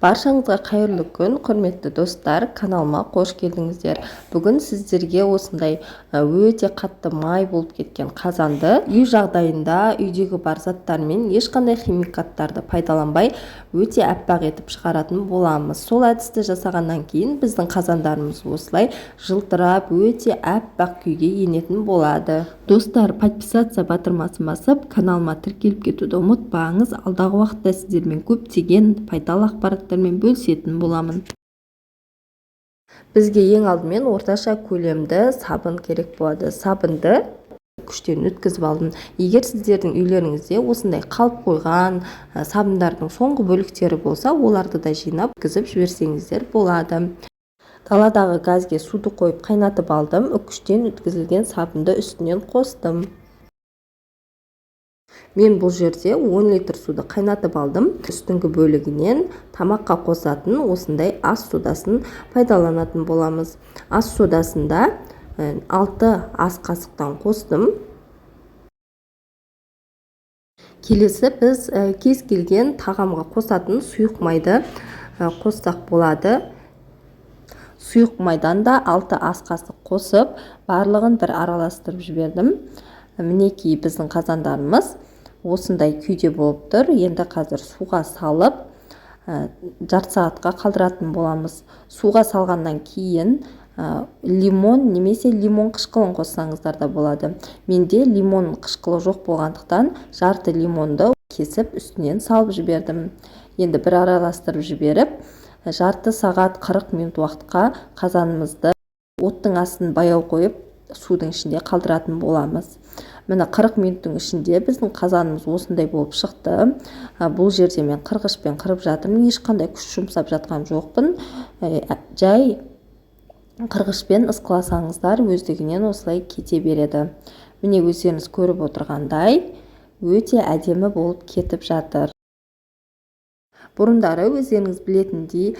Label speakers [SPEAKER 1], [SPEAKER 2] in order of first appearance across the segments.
[SPEAKER 1] Баршаңызға қайырлы күн, құрметті достар, каналыма қош келдіңіздер. Бүгін сіздерге осындай өте қатты май болып кеткен қазанды үй жағдайында үйдегі бар заттармен ешқандай химикаттарды пайдаланбай өте аппақ етіп шығаратын боламыз. Сол әдісті жасағаннан кейін біздің қазандарымыз осылай жылтырап өте аппақ күйге енетін болады. Достар, подписаться батырмасын басып, каналыма тіркеліп кетуді ұмытпаңыз. Алдағы уақытта сіздермен көптеген пайдалы ақпараттармен бөлісетін боламын. Бізге ең алдымен орташа көлемді сабын керек болады. Сабынды күштен өткізіп алдым. Егер сіздердің үйлеріңізде осындай қалып қойған сабындардың соңғы бөліктері болса, оларды да жинап өткізіп жіберсеңіздер болады. Таладағы газге суды қойып қайнатып алдым. Үккіштен өткізілген сабынды үстінен қостым. Мен бұл жерде 10 литр суды қайнатып алдым. Үстіңгі бөлігінен тамаққа қосатын осындай ас содасын пайдаланатын боламыз. Ас содасында 6 ас қасықтан қостым. Келесі біз кез келген тағамға қосатын сұйық майды қоссақ болады. Сұйық майдан да 6 ас қасық қосып, барлығын бір араластырып жібердім. Мінекей біздің қазандарымыз осындай күйде болып тұр. Енді қазір суға салып, жарты сағатқа қалдыратын боламыз. Суға салғаннан кейін лимон немесе лимон қышқылын қоссаңыздар да болады. Менде лимон қышқылы жоқ болғандықтан жарты лимонды кесіп үстінен салып жібердім. Енді бір араластырып жіберіп, жарты сағат 40 минут уақытқа қазанымызды оттың астын баяу қойып судың ішінде қалдыратын боламыз. Міне 40 минуттың ішінде біздің қазанымыз осындай болып шықты. Бұл жерде мен қырғышпен қырып жатырмын. Ешқандай күш жұмсап жатқан жоқпын. Жай қырғышпен ысқыласаңыздар өздігінен осылай кете береді. Міне өздеріңіз көріп отырғандай өте әдемі болып кетіп жатыр. Бұрындары өздеріңіз білетіндей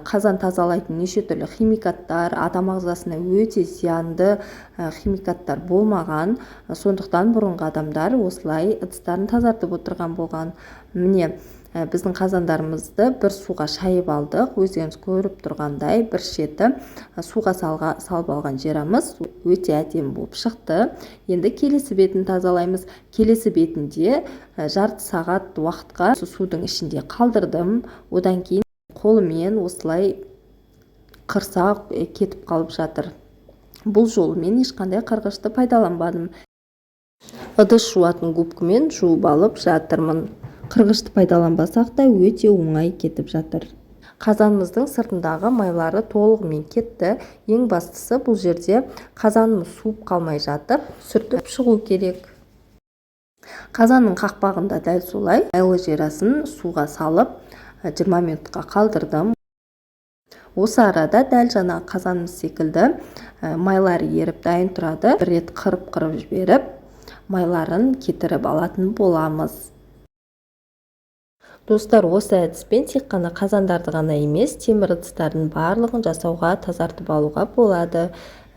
[SPEAKER 1] қазан тазалайтын неше түрлі химикаттар, адам ағзасына өте зиянды химикаттар болмаған. Сондықтан бұрынғы адамдар осылай ыдыстарын тазартып отырған болған. Міне біздің қазандарымызды бір суға шайып алдық. Өздеріңіз көріп тұрғандай бір шеті суға салып алған жеріміз өте әдемі болып шықты. Енді келесі бетін тазалаймыз. Келесі бетінде жарты сағат уақытқа судың ішінде қалдырдым. Одан кейін қолымен осылай қырсақ кетіп қалып жатыр. Бұл жолы мен ешқандай қырғышты пайдаланбадым. Ыдыс жуатын губкамен жуып алып жатырмын. Қырғышты пайдаланбасақ та өте оңай кетіп жатыр. Қазанымыздың сыртындағы майлары толығымен кетті. Ең бастысы бұл жерде қазанымыз суып қалмай жатып, сүртіп шығу керек. Қазанның қақпағында дәл солай майлы жерасын суға салып 20 минутқа қалдырдым. Осы арада дәл жаңа қазанымыз секілді майлары еріп дайын тұрады. Бір рет қырып жіберіп, майларын кетіріп алатын боламыз. Достар, осы әдіспен тек қана қазандарды ғана емес, темір ыдыстардың барлығын жасауға, тазартып алуға болады.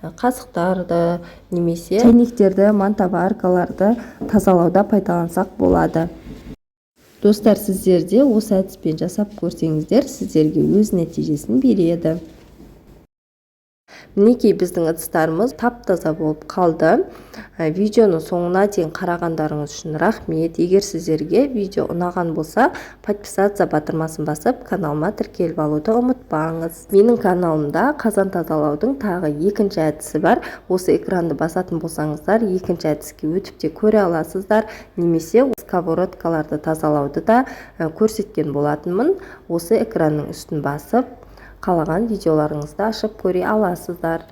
[SPEAKER 1] Қасықтарды немесе чайниктерді, мантабаркаларды тазалауда пайдалансақ болады. Достар, сіздер де осы әдіспен жасап көрсеңіздер, сіздерге өз нәтижесін береді. Мінекей біздің ыдыстарымыз тап-таза болып қалды. Видеоны соңына дейін қарағандарыңыз үшін рахмет. Егер сіздерге видео ұнаған болса, подписаться батырмасын басып, каналыма тіркеліп алуды ұмытпаңыз. Менің каналымда қазан тазалаудың тағы екінші әдісі бар. Осы экранды басатын болсаңыздар, екінші әдіске өтіп те көре аласыздар. Немесе сковородкаларды тазалауды да көрсеткен болатынмын. Осы экранның үстін басып, қалаған видеоларыңызды ашып көре аласыздар.